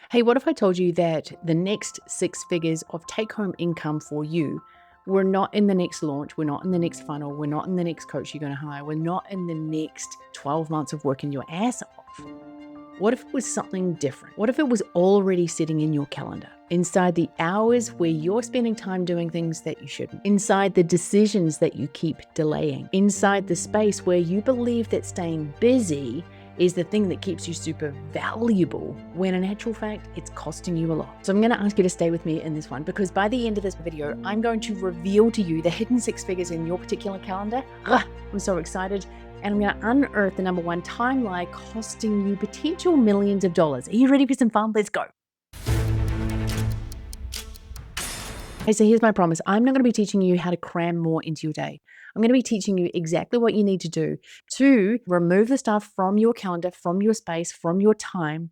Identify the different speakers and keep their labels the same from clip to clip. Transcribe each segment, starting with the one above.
Speaker 1: Hey, what if I told you that the next six figures of take home income for you were not in the next launch, we're not in the next funnel, we're not in the next coach you're going to hire, we're not in the next 12 months of working your ass off? What if it was something different? What if it was already sitting in your calendar, inside the hours where you're spending time doing things that you shouldn't, inside the decisions that you keep delaying, inside the space where you believe that staying busy is the thing that keeps you super valuable, when in actual fact, it's costing you a lot. So I'm going to ask you to stay with me in this one, because by the end of this video, I'm going to reveal to you the hidden six figures in your particular calendar. I'm so excited. And I'm going to unearth the number one time lie costing you potential millions of dollars. Are you ready for some fun? Let's go. Okay, so here's my promise. I'm not going to be teaching you how to cram more into your day. I'm going to be teaching you exactly what you need to do to remove the stuff from your calendar, from your space, from your time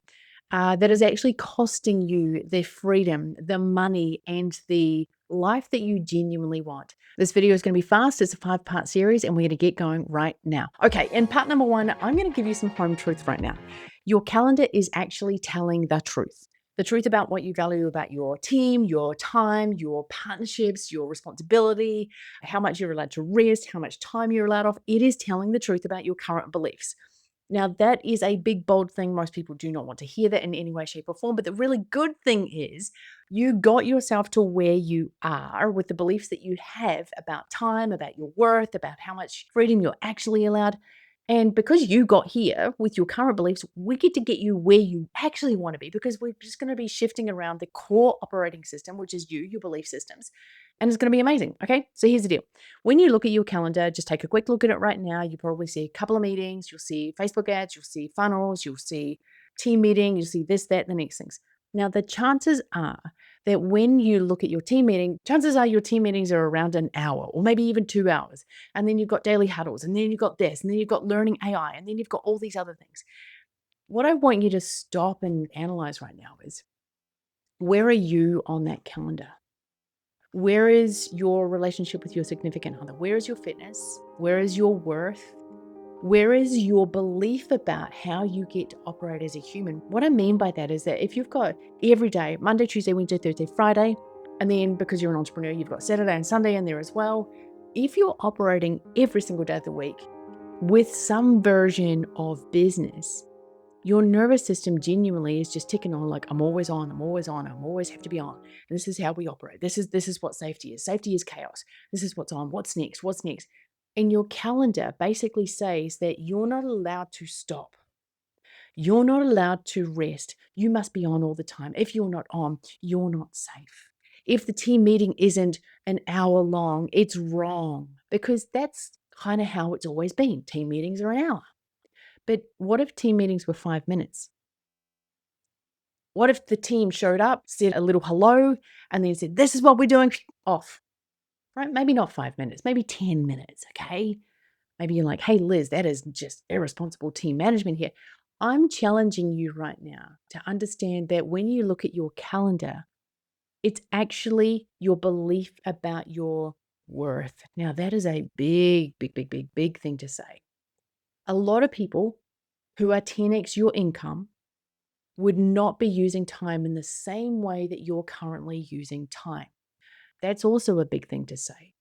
Speaker 1: that is actually costing you the freedom, the money, and the life that you genuinely want. This video is going to be fast. It's a 5-part series, and we're going to get going right now. Okay, in part number one, I'm going to give you some home truth right now. Your calendar is actually telling the truth. The truth about what you value about your team, your time, your partnerships, your responsibility, how much you're allowed to rest, how much time you're allowed off. It is telling the truth about your current beliefs. Now, that is a big, bold thing. Most people do not want to hear that in any way, shape, or form. But the really good thing is you got yourself to where you are with the beliefs that you have about time, about your worth, about how much freedom you're actually allowed. And because you got here with your current beliefs, we get to get you where you actually want to be, because we're just going to be shifting around the core operating system, which is you, your belief systems. And it's going to be amazing. Okay. So here's the deal. When you look at your calendar, just take a quick look at it right now. You probably see a couple of meetings. You'll see Facebook ads. You'll see funnels. You'll see team meeting. You'll see this, that, the next things. Now, the chances are that when you look at your team meeting, chances are your team meetings are around an hour or maybe even 2 hours. And then you've got daily huddles, and then you've got this, and then you've got learning AI, and then you've got all these other things. What I want you to stop and analyze right now is, where are you on that calendar? Where is your relationship with your significant other? Where is your fitness? Where is your worth? Where is your belief about how you get to operate as a human? What I mean by that is that if you've got every day, Monday, Tuesday, Wednesday, Thursday, Friday, and then because you're an entrepreneur, you've got Saturday and Sunday in there as well. If you're operating every single day of the week with some version of business, your nervous system genuinely is just ticking on like, I'm always on, I'm always on, I'm always have to be on. This is how we operate. This is what safety is. Safety is chaos. This is what's on. What's next? What's next? And your calendar basically says that you're not allowed to stop. You're not allowed to rest. You must be on all the time. If you're not on, you're not safe. If the team meeting isn't an hour long, it's wrong, because that's kind of how it's always been. Team meetings are an hour. But what if team meetings were 5 minutes? What if the team showed up, said a little hello, and then said, this is what we're doing, off, right? Maybe not 5 minutes, maybe 10 minutes, okay? Maybe you're like, hey, Liz, that is just irresponsible team management here. I'm challenging you right now to understand that when you look at your calendar, it's actually your belief about your worth. Now, that is a big, big, big, big, big thing to say. A lot of people who are 10x your income would not be using time in the same way that you're currently using time. That's also a big thing to say.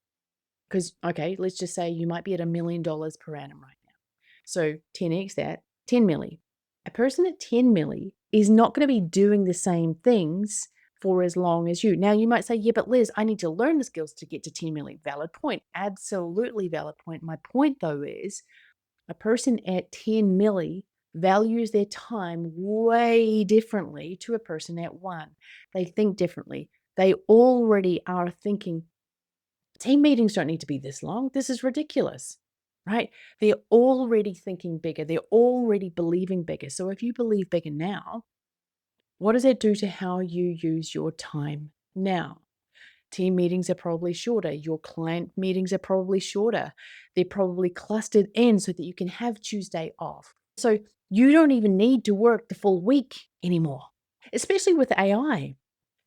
Speaker 1: Because, okay, let's just say you might be at $1 million per annum right now. So 10x that, 10 milli. A person at 10 milli is not going to be doing the same things for as long as you. Now, you might say, yeah, but Liz, I need to learn the skills to get to 10 milli. Valid point. Absolutely valid point. My point, though, is a person at 10 milli values their time way differently to a person at 1. They think differently. They already are thinking, team meetings don't need to be this long. This is ridiculous, right? They're already thinking bigger. They're already believing bigger. So if you believe bigger now, what does that do to how you use your time now? Team meetings are probably shorter. Your client meetings are probably shorter. They're probably clustered in so that you can have Tuesday off. So you don't even need to work the full week anymore, especially with AI.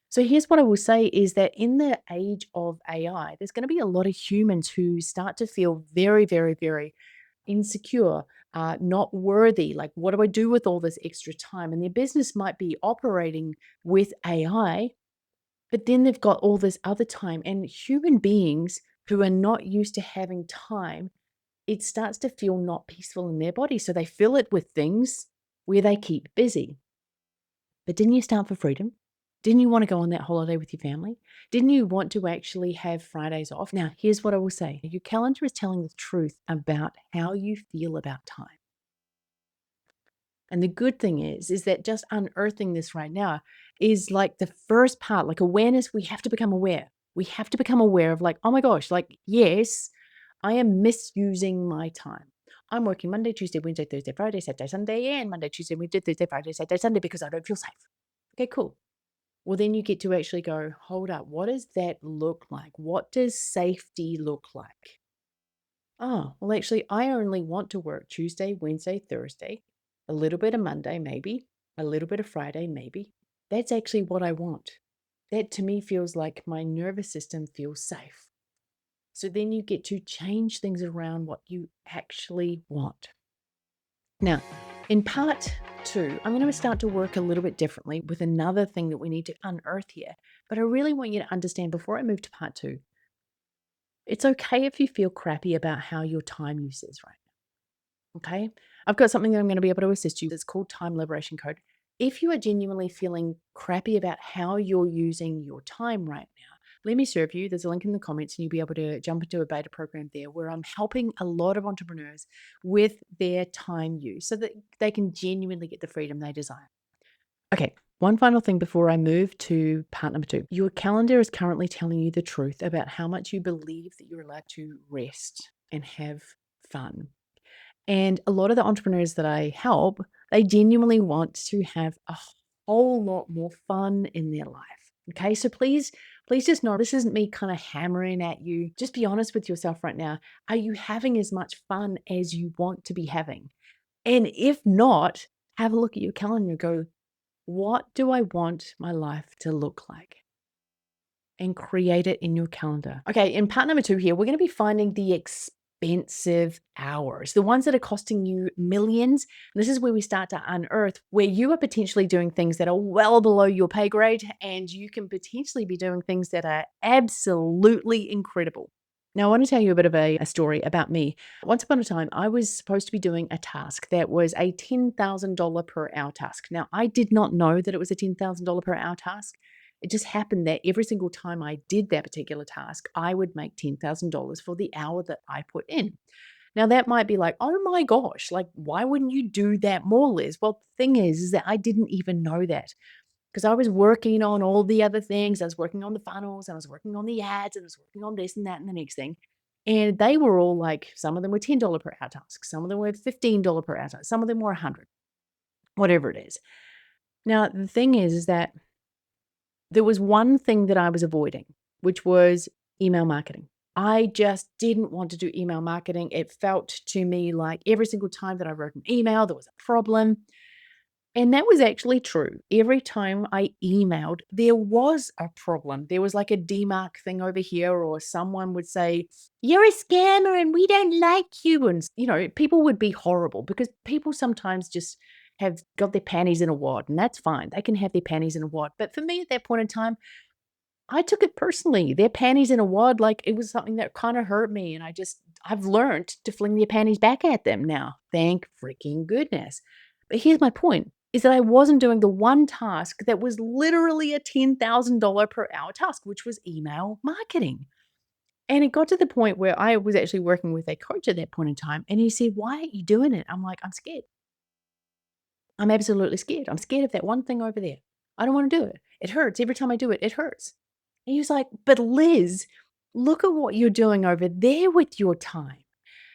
Speaker 1: So here's what I will say is that in the age of AI, there's going to be a lot of humans who start to feel very, very, very insecure, not worthy. Like, what do I do with all this extra time? And their business might be operating with AI, but then they've got all this other time. And human beings who are not used to having time, it starts to feel not peaceful in their body. So they fill it with things where they keep busy. But didn't you start for freedom? Didn't you want to go on that holiday with your family? Didn't you want to actually have Fridays off? Now, here's what I will say. Your calendar is telling the truth about how you feel about time. And the good thing is that just unearthing this right now is like the first part, like awareness. We have to become aware. We have to become aware of like, oh my gosh, like, yes, I am misusing my time. I'm working Monday, Tuesday, Wednesday, Thursday, Friday, Saturday, Sunday, and Monday, Tuesday, Wednesday, Thursday, Friday, Saturday, Sunday because I don't feel safe. Okay, cool. Well, then you get to actually go, hold up, what does that look like? What does safety look like? Oh, well, actually, I only want to work Tuesday, Wednesday, Thursday, a little bit of Monday, maybe, a little bit of Friday, maybe. That's actually what I want. That to me feels like my nervous system feels safe. So then you get to change things around what you actually want. Now, in part two, I'm going to start to work a little bit differently with another thing that we need to unearth here. But I really want you to understand before I move to part two, it's okay if you feel crappy about how your time use is right now. Okay. I've got something that I'm going to be able to assist you. It's called Time Liberation Code. If you are genuinely feeling crappy about how you're using your time right now, let me serve you. There's a link in the comments, and you'll be able to jump into a beta program there where I'm helping a lot of entrepreneurs with their time use so that they can genuinely get the freedom they desire. Okay, one final thing before I move to part number two. Your calendar is currently telling you the truth about how much you believe that you're allowed to rest and have fun. And a lot of the entrepreneurs that I help, they genuinely want to have a whole lot more fun in their life. Okay, so please just know this isn't me kind of hammering at you. Just be honest with yourself right now. Are you having as much fun as you want to be having? And if not, have a look at your calendar and go, what do I want my life to look like? And create it in your calendar. Okay, in part number two here, we're going to be finding the expensive hours, the ones that are costing you millions. And this is where we start to unearth where you are potentially doing things that are well below your pay grade, and you can potentially be doing things that are absolutely incredible. Now, I want to tell you a bit of a story about me. Once upon a time, I was supposed to be doing a task that was a $10,000 per hour task. Now, I did not know that it was a $10,000 per hour task. It just happened that every single time I did that particular task, I would make $10,000 for the hour that I put in. Now, that might be like, oh my gosh, like, why wouldn't you do that more, Liz? Well, the thing is that I didn't even know that because I was working on all the other things. I was working on the funnels, and I was working on the ads, and I was working on this and that and the next thing. And they were all like, some of them were $10 per hour tasks, some of them were $15 per hour tasks, some of them were 100, whatever it is. Now, the thing is that there was one thing that I was avoiding, which was email marketing. I just didn't want to do email marketing. It felt to me like every single time that I wrote an email, there was a problem. And that was actually true. Every time I emailed, there was a problem. There was like a DMARC thing over here, or someone would say, you're a scammer and we don't like you. And, people would be horrible because people sometimes just have got their panties in a wad, and that's fine. They can have their panties in a wad. But for me at that point in time, I took it personally. Their panties in a wad, like it was something that kind of hurt me. And I've learned to fling their panties back at them now. Thank freaking goodness. But here's my point is that I wasn't doing the one task that was literally a $10,000 per hour task, which was email marketing. And it got to the point where I was actually working with a coach at that point in time. And he said, why aren't you doing it? I'm like, I'm scared. I'm absolutely scared. I'm scared of that one thing over there. I don't want to do it. It hurts. Every time I do it, it hurts. And he was like, but Liz, look at what you're doing over there with your time.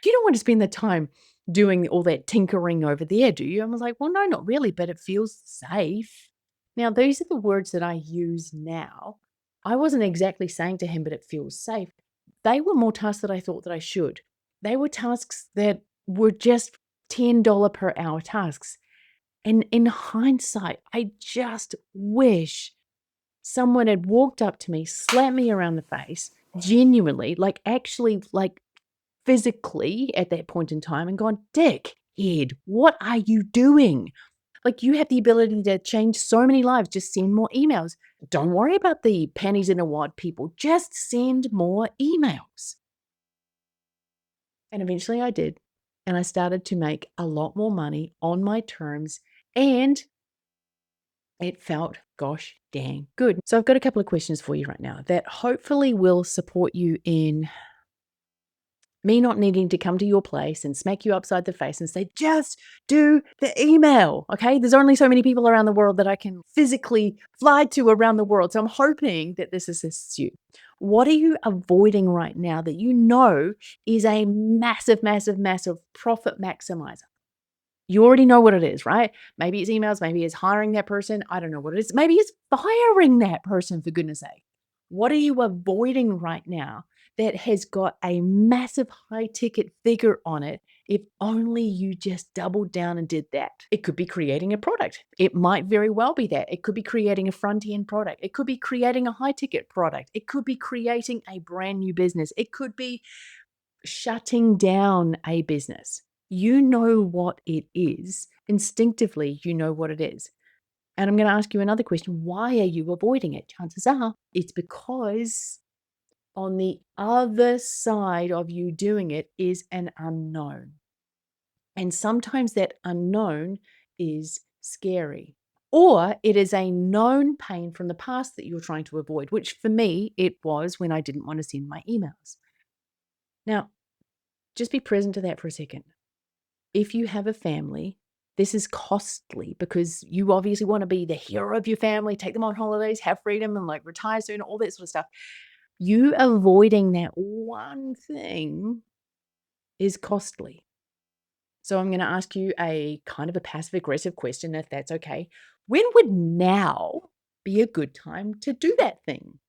Speaker 1: You don't want to spend the time doing all that tinkering over there, do you? I was like, well, no, not really, but it feels safe. Now, these are the words that I use now. I wasn't exactly saying to him, but it feels safe. They were more tasks that I thought that I should. They were tasks that were just $10 per hour tasks. And in hindsight, I just wish someone had walked up to me, slapped me around the face, genuinely, like actually, like physically at that point in time, and gone, Dick, head. What are you doing? Like, you have the ability to change so many lives. Just send more emails. Don't worry about the pennies in a wad people. Just send more emails. And eventually I did. And I started to make a lot more money on my terms. And it felt gosh dang good. So I've got a couple of questions for you right now that hopefully will support you in me not needing to come to your place and smack you upside the face and say, just do the email. Okay. There's only so many people around the world that I can physically fly to around the world. So I'm hoping that this assists you. What are you avoiding right now that you know is a massive, massive, massive profit maximizer? You already know what it is, right? Maybe it's emails, maybe it's hiring that person. I don't know what it is. Maybe it's firing that person, for goodness sake. What are you avoiding right now that has got a massive high ticket figure on it if only you just doubled down and did that? It could be creating a product. It might very well be that. It could be creating a front end product. It could be creating a high ticket product. It could be creating a brand new business. It could be shutting down a business. You know what it is. Instinctively, you know what it is. And I'm going to ask you another question. Why are you avoiding it? Chances are it's because on the other side of you doing it is an unknown. And sometimes that unknown is scary. Or it is a known pain from the past that you're trying to avoid, which for me, it was when I didn't want to send my emails. Now, just be present to that for a second. If you have a family, this is costly because you obviously want to be the hero of your family, take them on holidays, have freedom, and like retire soon, all that sort of stuff. You avoiding that one thing is costly. So I'm going to ask you a kind of a passive aggressive question, if that's okay. When would now be a good time to do that thing?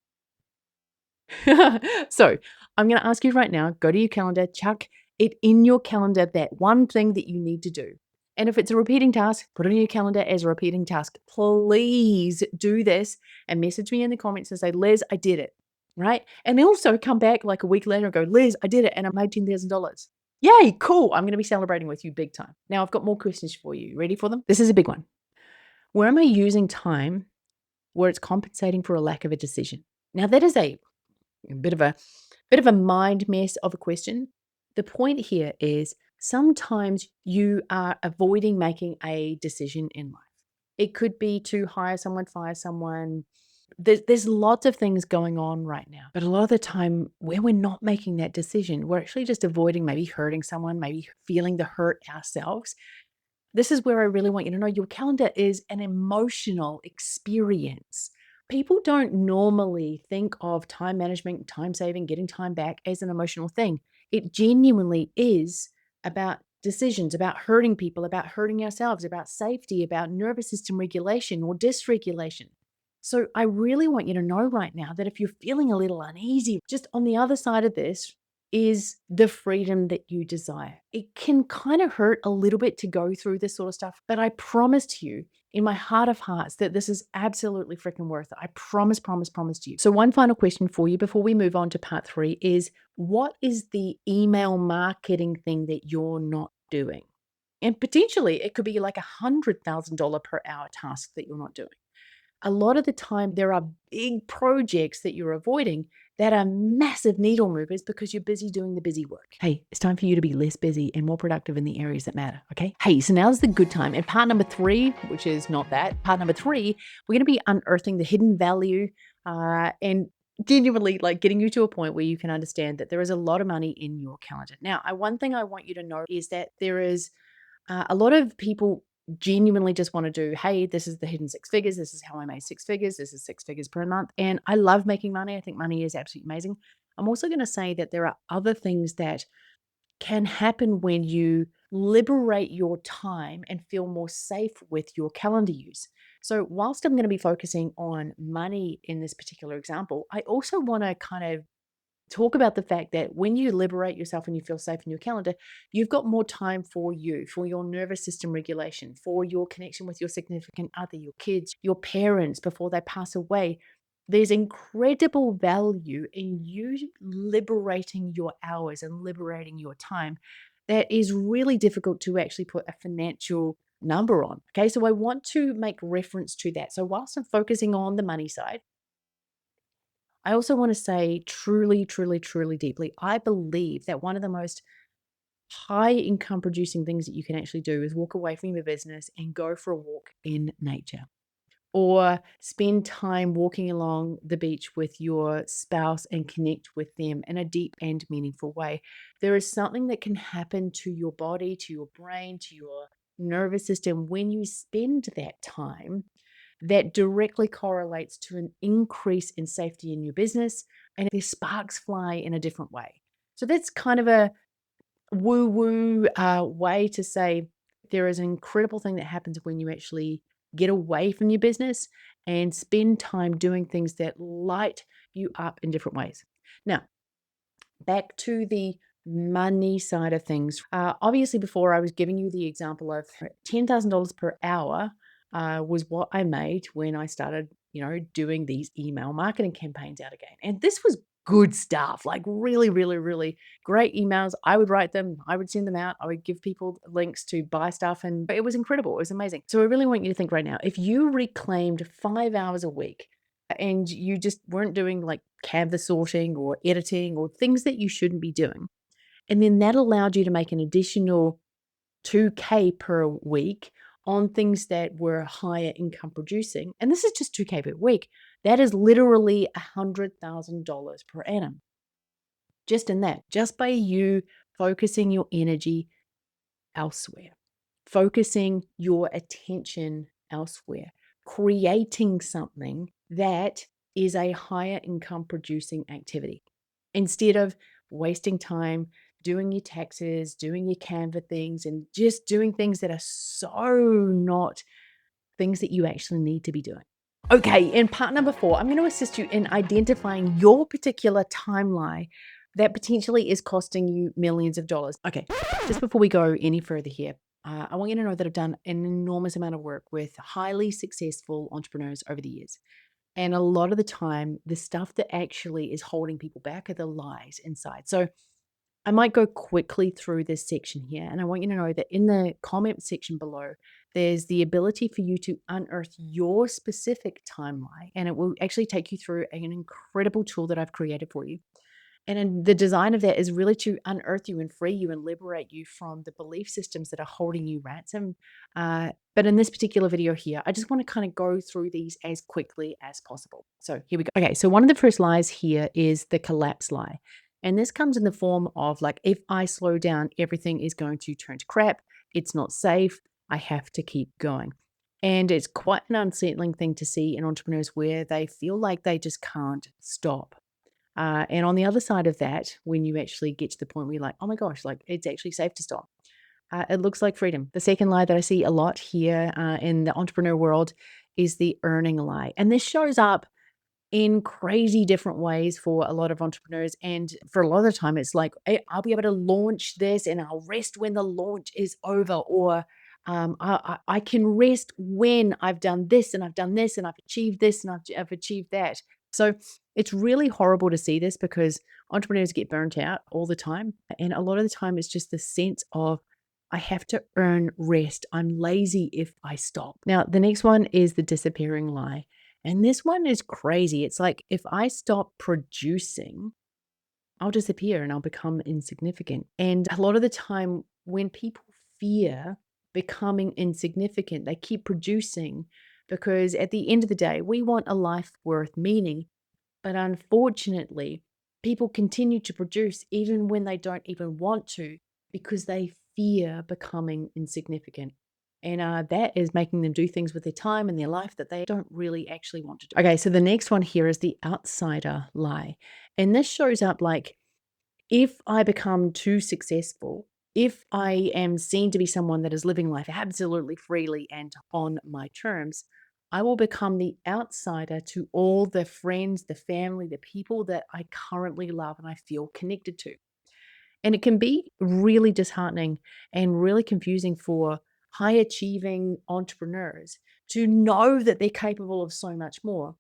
Speaker 1: So I'm going to ask you right now, go to your calendar, chuck it in your calendar, that one thing that you need to do. And if it's a repeating task, put it in your calendar as a repeating task. Please do this and message me in the comments and say, Liz, I did it. Right. And then also come back like a week later and go, Liz, I did it and I made $10,000. Yay, cool. I'm going to be celebrating with you big time. Now I've got more questions for you. Ready for them? This is a big one. Where am I using time where it's compensating for a lack of a decision? Now that is a bit of a mind mess of a question. The point here is sometimes you are avoiding making a decision in life. It could be to hire someone, fire someone. There's lots of things going on right now. But a lot of the time, when we're not making that decision, we're actually just avoiding maybe hurting someone, maybe feeling the hurt ourselves. This is where I really want you to know your calendar is an emotional experience. People don't normally think of time management, time saving, getting time back as an emotional thing. It genuinely is about decisions, about hurting people, about hurting ourselves, about safety, about nervous system regulation or dysregulation. So I really want you to know right now that if you're feeling a little uneasy, just on the other side of this, is the freedom that you desire. It can kind of hurt a little bit to go through this sort of stuff, but I promise to you in my heart of hearts that this is absolutely freaking worth it. I promise, promise, promise to you. So one final question for you before we move on to part 3 is, what is the email marketing thing that you're not doing? And potentially it could be like $100,000 per hour task that you're not doing. A lot of the time, there are big projects that you're avoiding that are massive needle movers because you're busy doing the busy work. Hey, it's time for you to be less busy and more productive in the areas that matter, okay? Hey, so now's the good time. And part number 3, which is not that, part number 3, we're going to be unearthing the hidden value and genuinely like getting you to a point where you can understand that there is a lot of money in your calendar. Now, one thing I want you to know is that there is a lot of people genuinely just want to do, hey, this is the hidden 6 figures. This is how I made 6 figures. This is 6 figures per month. And I love making money. I think money is absolutely amazing. I'm also going to say that there are other things that can happen when you liberate your time and feel more safe with your calendar use. So, whilst I'm going to be focusing on money in this particular example, I also want to kind of talk about the fact that when you liberate yourself and you feel safe in your calendar, you've got more time for you, for your nervous system regulation, for your connection with your significant other, your kids, your parents before they pass away. There's incredible value in you liberating your hours and liberating your time that is really difficult to actually put a financial number on. Okay, so I want to make reference to that. So, whilst I'm focusing on the money side, I also want to say truly, truly, truly deeply, I believe that one of the most high income producing things that you can actually do is walk away from your business and go for a walk in nature, or spend time walking along the beach with your spouse and connect with them in a deep and meaningful way. There is something that can happen to your body, to your brain, to your nervous system when you spend that time that directly correlates to an increase in safety in your business, and the sparks fly in a different way. So that's kind of a woo woo way to say there is an incredible thing that happens when you actually get away from your business and spend time doing things that light you up in different ways. Now, back to the money side of things. Obviously, before I was giving you the example of $10,000 per hour was what I made when I started, doing these email marketing campaigns out again. And this was good stuff, like really, really, really great emails. I would write them, I would send them out, I would give people links to buy stuff, and it was incredible. It was amazing. So I really want you to think right now, if you reclaimed 5 hours a week and you just weren't doing like canvas sorting or editing or things that you shouldn't be doing, and then that allowed you to make an additional 2K per week on things that were higher income producing, and this is just 2K per week, that is literally $100,000 per annum. Just in that, just by you focusing your energy elsewhere, focusing your attention elsewhere, creating something that is a higher income producing activity instead of wasting time doing your taxes, doing your Canva things, and just doing things that are so not things that you actually need to be doing. Okay, in part number 4, I'm going to assist you in identifying your particular timeline that potentially is costing you millions of dollars. Okay, just before we go any further here, I want you to know that I've done an enormous amount of work with highly successful entrepreneurs over the years. And a lot of the time, the stuff that actually is holding people back are the lies inside. So I might go quickly through this section here, and I want you to know that in the comment section below, there's the ability for you to unearth your specific timeline, and it will actually take you through an incredible tool that I've created for you. And then the design of that is really to unearth you and free you and liberate you from the belief systems that are holding you ransom. But in this particular video here, I just want to kind of go through these as quickly as possible. So here we go. Okay, so one of the first lies here is the collapse lie. And this comes in the form of like, if I slow down, everything is going to turn to crap. It's not safe. I have to keep going. And it's quite an unsettling thing to see in entrepreneurs where they feel like they just can't stop. And on the other side of that, when you actually get to the point where you're like, oh my gosh, like it's actually safe to stop, it looks like freedom. The second lie that I see a lot here in the entrepreneur world is the earning lie. And this shows up in crazy different ways for a lot of entrepreneurs. And for a lot of the time, it's like, hey, I'll be able to launch this and I'll rest when the launch is over. Or I can rest when I've done this and I've done this and I've achieved this and I've achieved that. So it's really horrible to see this because entrepreneurs get burnt out all the time. And a lot of the time, it's just the sense of, I have to earn rest. I'm lazy if I stop. Now, the next one is the disappearing lie. And this one is crazy. It's like, if I stop producing, I'll disappear and I'll become insignificant. And a lot of the time, when people fear becoming insignificant, they keep producing because at the end of the day, we want a life worth meaning. But unfortunately, people continue to produce even when they don't even want to because they fear becoming insignificant. And that is making them do things with their time and their life that they don't really actually want to do. Okay, so the next one here is the outsider lie. And this shows up like, if I become too successful, if I am seen to be someone that is living life absolutely freely and on my terms, I will become the outsider to all the friends, the family, the people that I currently love and I feel connected to. And it can be really disheartening and really confusing for high achieving entrepreneurs to know that they're capable of so much more,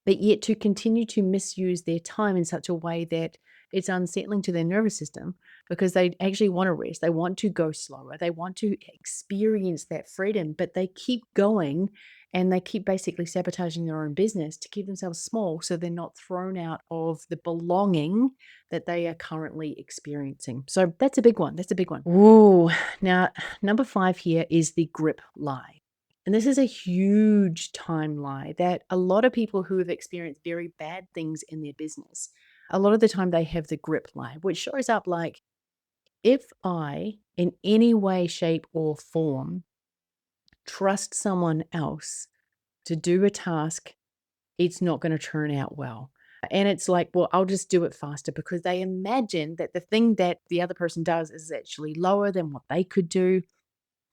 Speaker 1: but yet to continue to misuse their time in such a way that it's unsettling to their nervous system because they actually want to rest. They want to go slower. They want to experience that freedom, but they keep going and they keep basically sabotaging their own business to keep themselves small so they're not thrown out of the belonging that they are currently experiencing. So that's a big one. That's a big one. Ooh. Now, number 5 here is the grip lie. And this is a huge time lie that a lot of people who have experienced very bad things in their business, a lot of the time they have the grip lie, which shows up like, if I, in any way, shape, or form, trust someone else to do a task, it's not going to turn out well. And it's like, well, I'll just do it faster because they imagine that the thing that the other person does is actually lower than what they could do.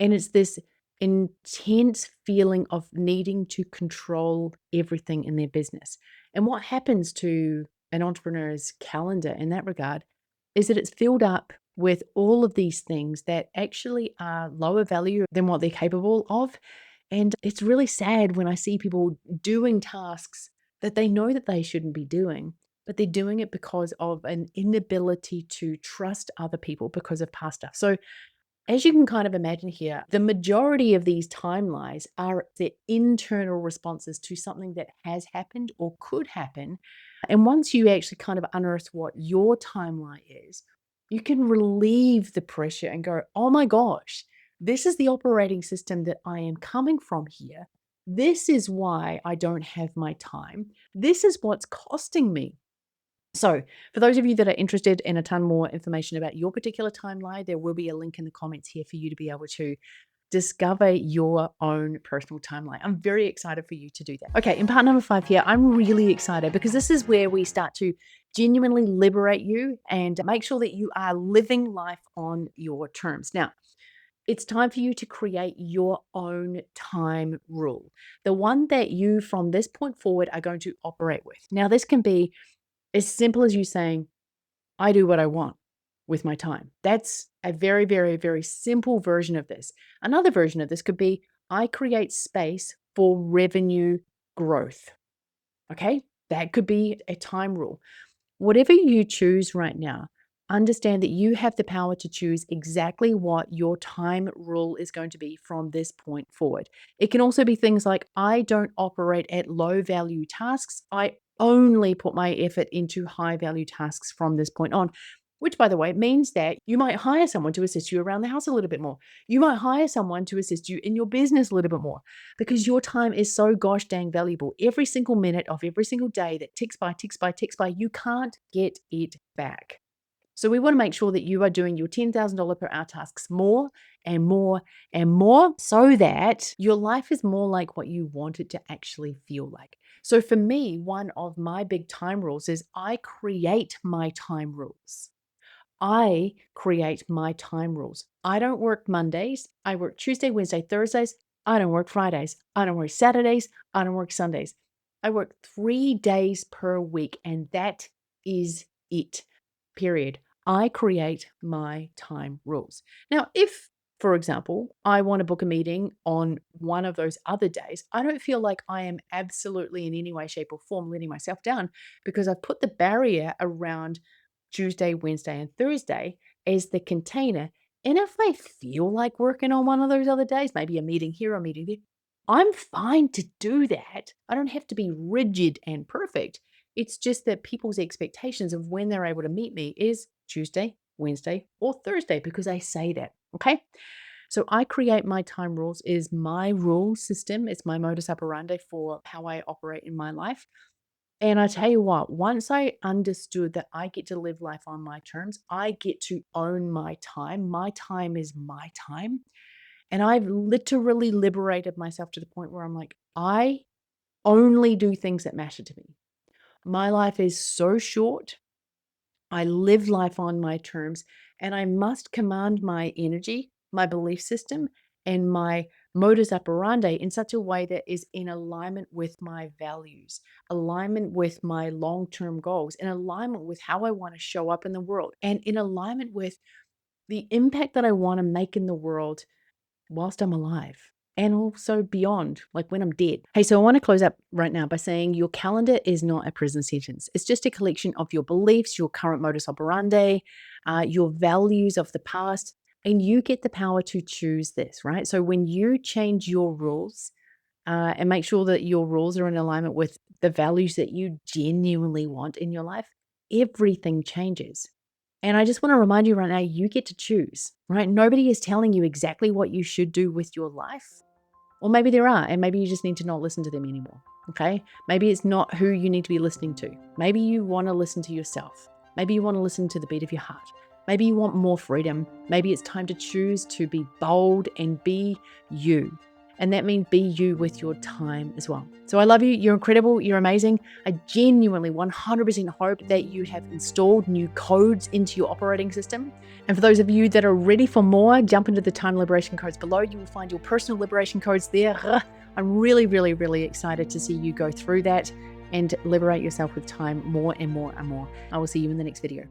Speaker 1: And it's this intense feeling of needing to control everything in their business. And what happens to an entrepreneur's calendar in that regard is that it's filled up with all of these things that actually are lower value than what they're capable of. And it's really sad when I see people doing tasks that they know that they shouldn't be doing, but they're doing it because of an inability to trust other people because of past stuff. So as you can kind of imagine here, the majority of these time lies are the internal responses to something that has happened or could happen. And once you actually kind of unearth what your timeline is, you can relieve the pressure and go, oh my gosh, this is the operating system that I am coming from here. This is why I don't have my time. This is what's costing me. So, for those of you that are interested in a ton more information about your particular timeline, there will be a link in the comments here for you to be able to discover your own personal timeline. I'm very excited for you to do that. Okay, in part number 5 here, I'm really excited because this is where we start to genuinely liberate you and make sure that you are living life on your terms. Now, it's time for you to create your own time rule, the one that you from this point forward are going to operate with. Now, this can be as simple as you saying, I do what I want with my time. That's a very, very, very simple version of this. Another version of this could be, I create space for revenue growth. Okay. That could be a time rule. Whatever you choose right now, understand that you have the power to choose exactly what your time rule is going to be from this point forward. It can also be things like, I don't operate at low value tasks. I only put my effort into high value tasks from this point on. Which, by the way, means that you might hire someone to assist you around the house a little bit more. You might hire someone to assist you in your business a little bit more because your time is so gosh dang valuable. Every single minute of every single day that ticks by, ticks by, ticks by, you can't get it back. So we want to make sure that you are doing your $10,000 per hour tasks more and more and more so that your life is more like what you want it to actually feel like. So for me, one of my big time rules is I create my time rules. I create my time rules. I don't work Mondays. I work Tuesday, Wednesday, Thursdays. I don't work Fridays. I don't work Saturdays. I don't work Sundays. I work 3 days per week, and that is it. Period. I create my time rules. Now, if, for example, I want to book a meeting on one of those other days, I don't feel like I am absolutely in any way, shape, or form letting myself down because I've put the barrier around Tuesday, Wednesday, and Thursday as the container. And if I feel like working on one of those other days, maybe a meeting here or a meeting there, I'm fine to do that. I don't have to be rigid and perfect. It's just that people's expectations of when they're able to meet me is Tuesday, Wednesday, or Thursday because I say that. Okay. So I create my time rules is my rule system. It's my modus operandi for how I operate in my life. And I tell you what, once I understood that I get to live life on my terms, I get to own my time. My time is my time. And I've literally liberated myself to the point where I'm like, I only do things that matter to me. My life is so short. I live life on my terms, and I must command my energy, my belief system, and my modus operandi in such a way that is in alignment with my values, alignment with my long term goals, in alignment with how I want to show up in the world, and in alignment with the impact that I want to make in the world whilst I'm alive. and also beyond, like when I'm dead. Hey, so I want to close up right now by saying your calendar is not a prison sentence. It's just a collection of your beliefs, your current modus operandi, your values of the past, and you get the power to choose this, right? So when you change your rules, and make sure that your rules are in alignment with the values that you genuinely want in your life, everything changes. And I just want to remind you right now, you get to choose, right? Nobody is telling you exactly what you should do with your life. Or maybe there are, and maybe you just need to not listen to them anymore. Okay. Maybe it's not who you need to be listening to. Maybe you want to listen to yourself. Maybe you want to listen to the beat of your heart. Maybe you want more freedom. Maybe it's time to choose to be bold and be you. And that means be you with your time as well. So I love you. You're incredible. You're amazing. I genuinely 100% hope that you have installed new codes into your operating system. And for those of you that are ready for more, jump into the time liberation codes below. You will find your personal liberation codes there. I'm really, really, really excited to see you go through that and liberate yourself with time more and more and more. I will see you in the next video.